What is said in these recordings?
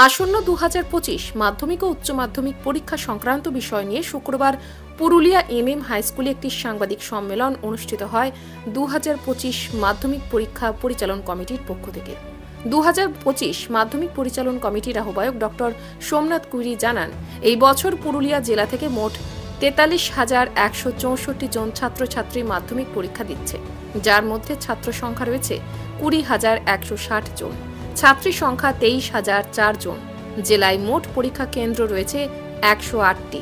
আসন্ন 2025 মাধ্যমিক ও উচ্চ মাধ্যমিক পরীক্ষা সংক্রান্ত বিষয় নিয়ে শুক্রবার পুরুলিয়া MM হাই স্কুলে একটি সাংবাদিক সম্মেলন অনুষ্ঠিত হয় 2025 মাধ্যমিক পরীক্ষা পরিচালন কমিটির পক্ষ থেকে। 2025 মাধ্যমিক পরিচালন কমিটির আহ্বায়ক ডক্টর সোমনাথ কুইরি জানান, এই বছর পুরুলিয়া জেলা থেকে মোট 43,164 জন ছাত্রছাত্রী মাধ্যমিক পরীক্ষা দিচ্ছে, যার মধ্যে ছাত্র সংখ্যা রয়েছে 20,160 জন, ছাত্রী সংখ্যা 23,004 জন। জেলায় মোট পরীক্ষা কেন্দ্র রয়েছে 108টি।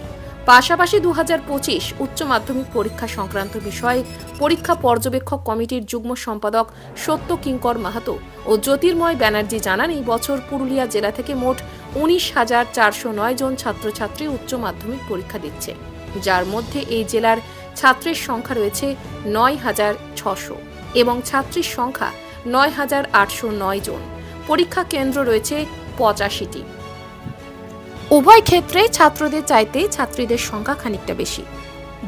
পাশাপাশি 2025 উচ্চ মাধ্যমিক পরীক্ষা সংক্রান্ত বিষয়ে পরীক্ষা পর্যবেক্ষক কমিটির যুগ্ম সম্পাদক সত্য কিঙ্কর মাহাতো ও জ্যোতির্ময় ব্যানার্জি জানান, এই বছর পুরুলিয়া জেলা থেকে মোট 19,409 জন ছাত্রছাত্রী উচ্চ মাধ্যমিক পরীক্ষা দিচ্ছে, যার মধ্যে এই জেলার ছাত্রের সংখ্যা রয়েছে 9,600 এবং ছাত্রীর সংখ্যা 9,809 জন। পরীক্ষা কেন্দ্র রয়েছে 85টি। উভয় ক্ষেত্রে ছাত্রদের চাইতে ছাত্রীদের সংখ্যা খানিকটা বেশি।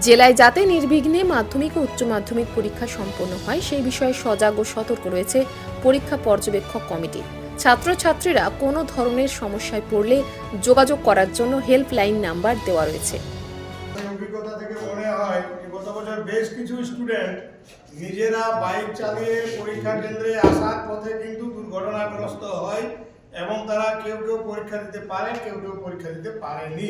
জেলায় যাতে নির্বিঘ্নে মাধ্যমিক ও উচ্চ মাধ্যমিক পরীক্ষা সম্পন্ন হয় সেই বিষয়ে সজাগ ও সতর্ক রয়েছে পরীক্ষা পর্যবেক্ষক কমিটি। ছাত্রছাত্রীরা কোনো ধরনের সমস্যায় পড়লে যোগাযোগ করার জন্য হেল্পলাইন নাম্বার দেওয়া রয়েছে। অভিজ্ঞতা থেকে মনে হয় গত বছর বেশ কিছু স্টুডেন্ট নিজেরা বাইক চালিয়ে পরীক্ষা কেন্দ্রে আসার পথে কিন্তু দুর্ঘটনাগ্রস্ত হয় এবং তারা কেউ কেউ পরীক্ষা দিতে পারে, কেউ কেউ পরীক্ষা দিতে পারেনি।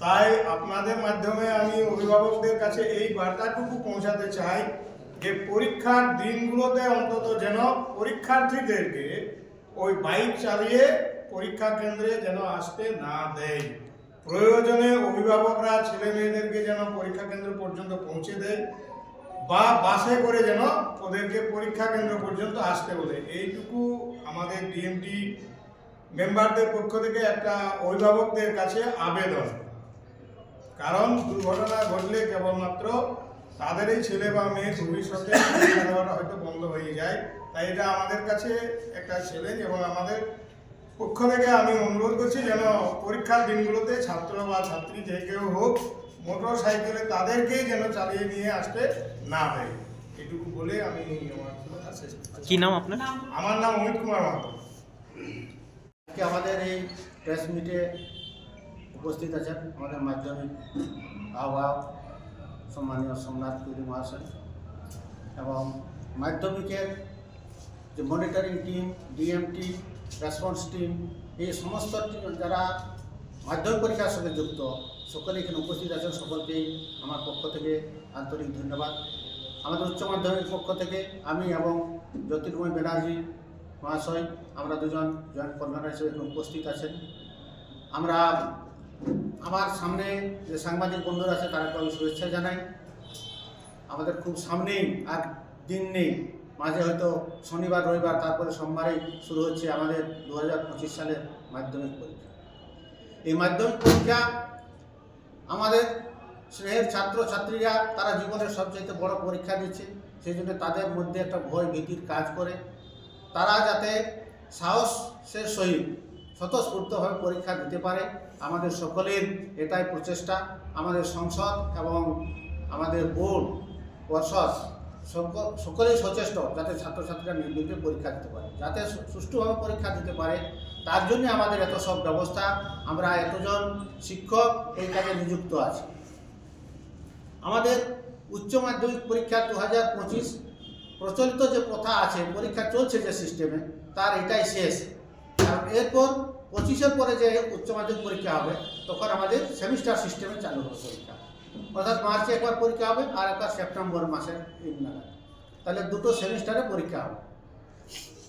তাই আপনাদের মাধ্যমে আমি অভিভাবকদের কাছে এই বার্তাটুকু পৌঁছাতে চাই যে পরীক্ষার দিনগুলোতে অন্তত যেন পরীক্ষার্থীদেরকে ওই বাইক চালিয়ে পরীক্ষা কেন্দ্রে যেন আসতে না দেয়। প্রয়োজনে অভিভাবকরা ছেলে মেয়েদেরকে যেন পরীক্ষা কেন্দ্র পর্যন্ত পৌঁছে দেয় বা বাসে করে যেন ওদেরকে পরীক্ষা কেন্দ্র পর্যন্ত আসতে বলে। এইটুকু আমাদের ডিএমটি মেম্বারদের পক্ষ থেকে একটা অভিভাবকদের কাছে আবেদন। কারণ দুর্ঘটনা ঘটলে কেবলমাত্র তাদেরই ছেলে বা মেয়ের ভবিষ্যতে পরীক্ষা দেওয়াটা হয়তো বন্ধ হয়ে যায়। তাই এটা আমাদের কাছে একটা চ্যালেঞ্জ এবং আমাদের পক্ষ থেকে আমি অনুরোধ করছি যেন পরীক্ষার দিনগুলোতে ছাত্র বা ছাত্রী যে কেউ হোক মোটর সাইকেলে তাদেরকেই যেন চালিয়ে নিয়ে আসতে না হয়। এটুকু বলে আমি আমার কথা শেষ করছি। কি নাম আপনার? আমার নাম অমিত কুমার মাহাতো। আমাদের এই প্রেস মিটে উপস্থিত আছেন আমাদের মাধ্যমিক আহ্বায়ক সম্মানীয় সোমনাথ কুইরি মহাশয় এবং মাধ্যমিকের যে monitoring team, DMT, response team, এই সমস্ত যারা মাধ্যমিক পরীক্ষার সঙ্গে যুক্ত সকলে এখানে উপস্থিত আছেন। সকলকেই আমার পক্ষ থেকে আন্তরিক ধন্যবাদ। আমাদের উচ্চ মাধ্যমিক পক্ষ থেকে আমি এবং জ্যোতির্ময় ব্যানার্জি মহাশয় আমরা দুজন জয়েন্ট কনভেনার হিসেবে এখানে উপস্থিত আছেন। আমরা আমার সামনে যে সাংবাদিক বন্ধুরা আছে তাদেরকে আমি শুভেচ্ছা জানাই। আমাদের খুব সামনেই আর দিন নেই, মাঝে হয়তো শনিবার রবিবার তারপরে সোমবারেই শুরু হচ্ছে আমাদের 2025 সালের মাধ্যমিক পরীক্ষা। এই মাধ্যমিক পরীক্ষা আমাদের স্নেহের ছাত্রছাত্রীরা তারা জীবনের সবচেয়ে বড় পরীক্ষা দিচ্ছে, সেই জন্য তাদের মধ্যে একটা ভয় ভীতির কাজ করে। তারা যাতে সাহসের সহিত স্বতঃস্ফূর্তভাবে পরীক্ষা দিতে পারে, আমাদের সকলের এটাই প্রচেষ্টা। আমাদের সংসদ এবং আমাদের বোর্ড পর্ষদ সকলেই সচেষ্ট যাতে ছাত্রছাত্রীরা নির্বিঘ্নে পরীক্ষা দিতে পারে, যাতে সুষ্ঠুভাবে পরীক্ষা দিতে পারে। তার জন্য আমাদের এত সব ব্যবস্থা, আমরা এতজন শিক্ষক এই কাজে নিযুক্ত আছি। আমাদের উচ্চ মাধ্যমিক পরীক্ষা 2025 প্রচলিত যে প্রথা আছে, পরীক্ষা চলছে যে সিস্টেমে, তার এটাই শেষ। কারণ এরপর 25-এর পরে যে উচ্চ মাধ্যমিক পরীক্ষা হবে তখন আমাদের সেমিস্টার সিস্টেমে চালু হবে পরীক্ষা, অর্থাৎ মার্চে একবার পরীক্ষা হবে আর একবার সেপ্টেম্বর মাসের নাগাদ, তাহলে দুটো সেমিস্টারে পরীক্ষা হবে।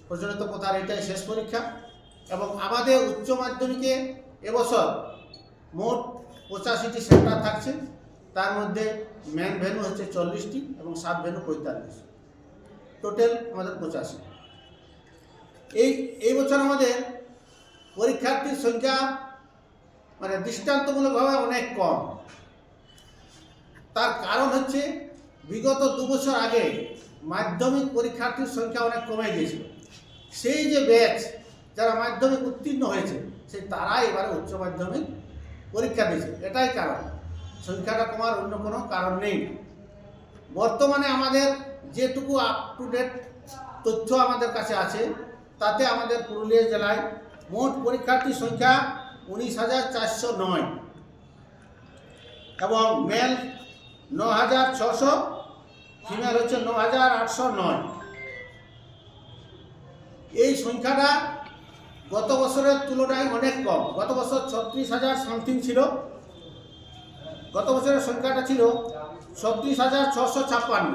প্রচলিত প্রথার এটাই শেষ পরীক্ষা। এবং আমাদের উচ্চ মাধ্যমিকে এবছর মোট 85টি সেন্টার থাকছে, তার মধ্যে মেন ভেন্যু হচ্ছে 40টি এবং সাব ভেন্যু 45, টোটাল আমাদের 85। এই বছর আমাদের পরীক্ষার্থীর সংখ্যা মানে দৃষ্টান্তমূলকভাবে অনেক কম। তার কারণ হচ্ছে বিগত 2 বছর আগে মাধ্যমিক পরীক্ষার্থীর সংখ্যা অনেক কমে গিয়েছিল। সেই যে ব্যাচ যারা মাধ্যমিক উত্তীর্ণ হয়েছে সেই তারাই এবারে উচ্চ মাধ্যমিক পরীক্ষা দিয়েছে, এটাই কারণ। সংখ্যাটা কমার অন্য কোনো কারণ নেই। বর্তমানে আমাদের যেটুকু আপ টু ডেট তথ্য আমাদের কাছে আছে তাতে আমাদের পুরুলিয়া জেলায় মোট পরীক্ষার্থীর সংখ্যা 19,409 এবং মেল 9,600, ফিমেল হচ্ছে 9,809। এই সংখ্যাটা গত বছরের তুলনায় অনেক কম। গত বছর 36,000 সামথিং ছিল, গত বছরের সংখ্যাটা ছিল 36,656,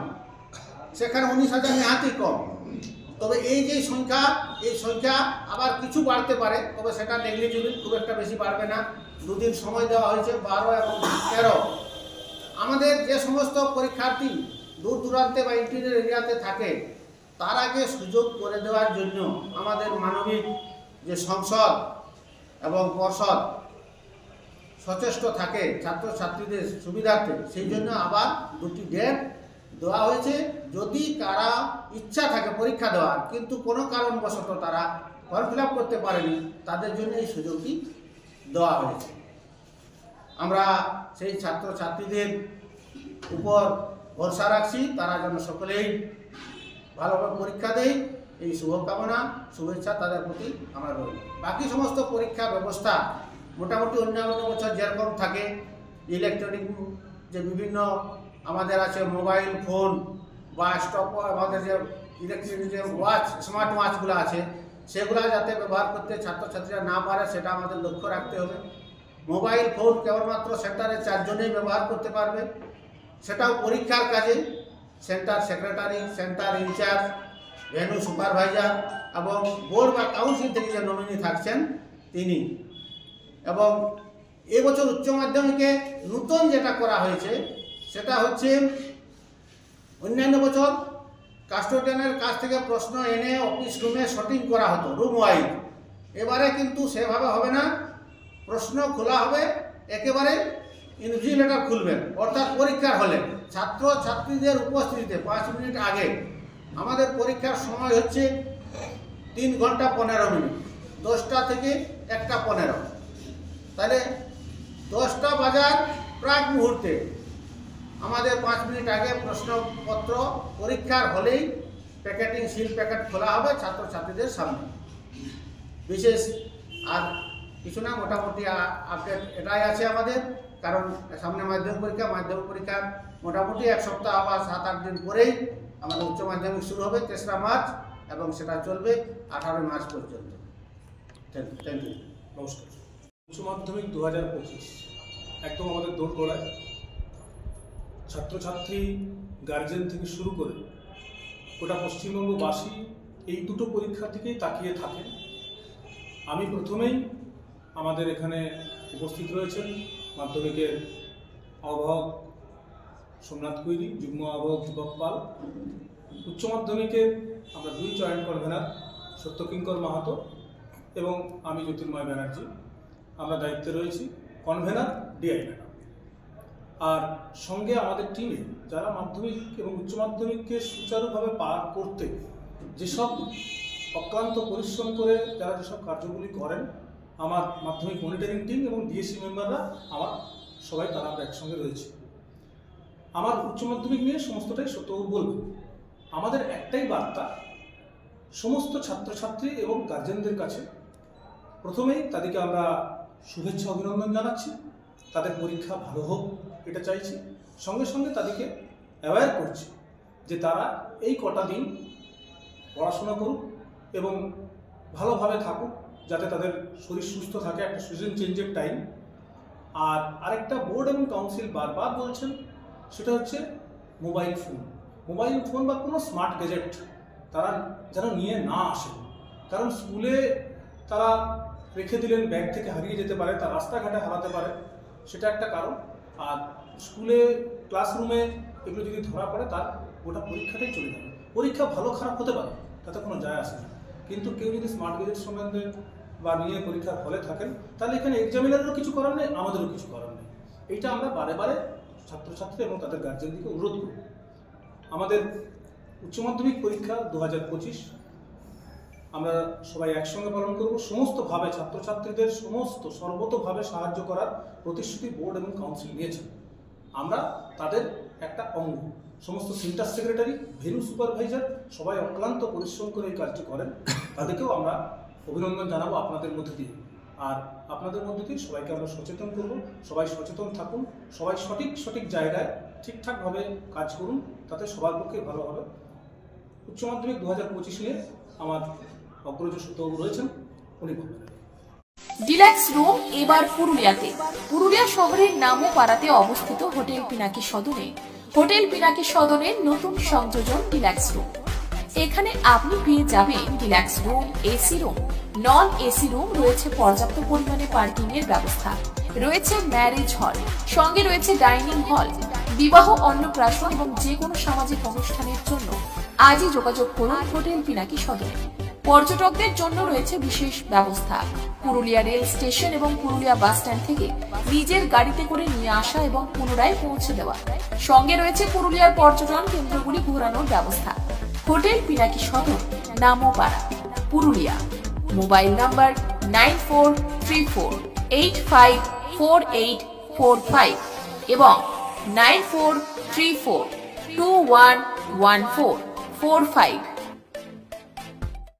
সেখানে 19,000 নেহাতি কম। তবে এই যে সংখ্যা, এই সংখ্যা আবার কিছু বাড়তে পারে, তবে সেটা নেগলিজিবল, খুব একটা বেশি বাড়বে না। দুদিন সময় দেওয়া হয়েছে, 12 এবং 13। আমাদের যে সমস্ত পরীক্ষার্থী দূর দূরান্তে বা ইন্টেরিয়র এরিয়াতে থাকে তারাকে সুযোগ করে দেওয়ার জন্য আমাদের মানবিক যে সংসদ এবং পর্ষদ সচেষ্ট থাকে ছাত্রছাত্রীদের সুবিধার্থে, সেই জন্য আবার 2টি ডেট দেওয়া হয়েছে। যদি কারা ইচ্ছা থাকে পরীক্ষা দেওয়ার কিন্তু কোনো কারণবশত তারা ফর্ম ফিল আপ করতে পারেনি, তাদের জন্য এই সুযোগটি দেওয়া হয়েছে। আমরা সেই ছাত্রছাত্রীদের উপর ভরসা রাখছি, তারা যেন সকলেই ভালোভাবে পরীক্ষা দেয়, এই শুভকামনা শুভেচ্ছা তাদের প্রতি আমরা রইল। বাকি সমস্ত পরীক্ষা ব্যবস্থা মোটামুটি অন্যান্য বছর যেরকম থাকে, ইলেকট্রনিক যে বিভিন্ন আমাদের আছে মোবাইল ফোন বা স্টপ, আমাদের যে ইলেকট্রনিক যে ওয়াচ, স্মার্ট ওয়াচগুলো আছে, সেগুলো যাতে ব্যবহার করতে ছাত্রছাত্রীরা না পারে সেটা আমাদের লক্ষ্য রাখতে হবে। মোবাইল ফোন কেবলমাত্র সেন্টারে 4 জনেই ব্যবহার করতে পারবে, সেটাও পরীক্ষার কাজে। Centre secretary, centre in-charge, venue supervisor এবং বোর্ড বা কাউন্সিল থেকে যে নমিনি থাকছেন তিনি। এবং এবছর উচ্চ মাধ্যমিকে নতুন যেটা করা হয়েছে সেটা হচ্ছে, অন্যান্য বছর কাস্টোডিয়ানের কাছ থেকে প্রশ্ন এনে অফিস রুমে শটিং করা হতো রুম ওয়াইজ। এবারে কিন্তু সেভাবে হবে না, প্রশ্ন খোলা হবে একেবারে ইনভিজিলেটর খুলবেন, অর্থাৎ পরীক্ষার হলে ছাত্র ছাত্রীদের উপস্থিতিতে 5 মিনিট আগে। আমাদের পরীক্ষার সময় হচ্ছে 3 ঘন্টা 15 মিনিট, 10টা থেকে 1টা 15। তাহলে 10টা বাজার প্রাক মুহূর্তে আমাদের 5 মিনিট আগে প্রশ্নপত্র পরীক্ষার হলেই প্যাকেটিং সিল প্যাকেট খোলা হবে ছাত্রছাত্রীদের সামনে। বিশেষ আর কিছু না, মোটামুটি আপডেট এটাই আছে আমাদের। কারণ সামনে মাধ্যমিক পরীক্ষা মোটামুটি 1 সপ্তাহ বা 7-8 দিন পরেই আমাদের উচ্চ মাধ্যমিক শুরু হবে 3রা মার্চ, এবং সেটা চলবে 18 মার্চ পর্যন্ত। Thank you. নমস্কার। উচ্চ মাধ্যমিক 2025 একদম আমাদের দোরগোড়ায়। ছাত্রছাত্রী, গার্জেন থেকে শুরু করে গোটা পশ্চিমবঙ্গবাসী এই দুটো পরীক্ষার দিকেই তাকিয়ে থাকেন। আমি প্রথমেই আমাদের এখানে উপস্থিত রয়েছেন মাধ্যমিকের আহ্বায়ক সোমনাথ কৈরি, যুগ্ম আহ্বায়ক দীপক পাল, উচ্চ মাধ্যমিকের আমরা 2 জয়েন্ট কনভেনার সত্যকিঙ্কর মাহাতো এবং আমি জ্যোতির্ময় ব্যানার্জি। আমরা দায়িত্বে রয়েছি, কনভেনার ডিআই ম্যাডাম। আর সঙ্গে আমাদের টিমে যারা মাধ্যমিক এবং উচ্চ মাধ্যমিককে সুচারুভাবে পার করতে যেসব অক্লান্ত পরিশ্রম করে যারা যেসব কার্যগুলি করেন, আমার মাধ্যমিক মনিটরিং টিম এবং ডিএসসি মেম্বাররা, আমার সবাই তারা আমরা একসঙ্গে রয়েছে। আমার উচ্চ মাধ্যমিক নিয়ে সমস্তটাই সত্যবাবু বলবেন। আমাদের একটাই বার্তা সমস্ত ছাত্রছাত্রী এবং গার্জেনদের কাছে। প্রথমেই তাদেরকে আমরা শুভেচ্ছা অভিনন্দন জানাচ্ছি, তাদের পরীক্ষা ভালো হোক এটা চাইছি। সঙ্গে সঙ্গে তাদেরকে অ্যাওয়্যার করছি যে তারা এই কটা দিন পড়াশোনা করুক এবং ভালোভাবে থাকুক, যাতে তাদের শরীর সুস্থ থাকে, একটা সিজন চেঞ্জের টাইম। আর আরেকটা বোর্ড এবং কাউন্সিল বারবার বলছেন, সেটা হচ্ছে মোবাইল ফোন বা কোনো স্মার্ট গ্যাজেট তারা যেন নিয়ে না আসে। কারণ স্কুলে তারা রেখে দিলেন, ব্যাগ থেকে হারিয়ে যেতে পারে, তার রাস্তাঘাটে হারাতে পারে, সেটা একটা কারণ। আর স্কুলে ক্লাসরুমে এগুলো যদি ধরা পড়ে তার গোটা পরীক্ষাটাই চলে যাবে। পরীক্ষা ভালো খারাপ হতে পারে, তাতে কোনো যায় আসে না, কিন্তু কেউ যদি স্মার্ট গ্যাজেট সম্বন্ধে বা নিয়ে পরীক্ষার হলে থাকেন, তাহলে এখানে এক্সামিনারেরও কিছু করার নেই, আমাদেরও কিছু করার নেই। এইটা আমরা বারে বারে ছাত্রছাত্রী এবং তাদের গার্জেনদেরকে অনুরোধ করি। আমাদের উচ্চ মাধ্যমিক পরীক্ষা 2025 আমরা সবাই একসঙ্গে পালন করব। সমস্তভাবে ছাত্রছাত্রীদের সর্বতোভাবে সাহায্য করার প্রতিশ্রুতি বোর্ড এবং কাউন্সিল নিয়েছেন। আমরা তাদের একটা অঙ্গ। সমস্ত সেন্টার সেক্রেটারি, ভেন্যু সুপারভাইজার সবাই অক্লান্ত পরিশ্রম করে এই কাজটি করেন, তাদেরকেও আমরা অভিনন্দন জানাবো আপনাদের মধ্যে দিয়ে। আর আপনাদের মধ্যে দিয়ে সবাইকে আমরা সচেতন করব, সবাই সচেতন থাকুন, সবাই সঠিক জায়গায় ঠিকঠাকভাবে কাজ করুন, তাতে সবার পক্ষে ভালো হবে। উচ্চ মাধ্যমিক 2025 নিয়ে আমার অগ্রজ সত্যবাবু রয়েছেন, উনি বলবেন। ডিলাক্স রুম এবার পুরুলিয়াতে। পুরুলিয়া শহরের নামোপাড়াতে অবস্থিত হোটেল পিনাকি সদনের নতুন সংযোজন ডিলাক্স রুম। এখানে আপনি পেয়ে যাবেন deluxe room, AC room, non AC room, রয়েছে পর্যাপ্ত পরিমাণে পার্কিং এর ব্যবস্থা, রয়েছে ম্যারেজ হল, সঙ্গে রয়েছে ডাইনিং হল। বিবাহ, অন্নপ্রাশন এবং যে কোনো সামাজিক অনুষ্ঠানের জন্য আজই যোগাযোগ করুন হোটেল পিনাকি সদনে। পর্যটকদের জন্য রয়েছে বিশেষ ব্যবস্থা। পুরুলিয়া রেল স্টেশন এবং পুরুলিয়া বাস স্ট্যান্ড থেকে নিজের গাড়িতে করে নিয়ে আসা এবং পুনরায় পৌঁছে দেওয়া। সঙ্গে রয়েছে পুরুলিয়ার পর্যটন কেন্দ্রগুলি ঘোরানোর ব্যবস্থা। হোটেল পিনাকি সদন, নামোপাড়া, পুরুলিয়া। মোবাইল নাম্বার 9434854845 এবং 9434211445।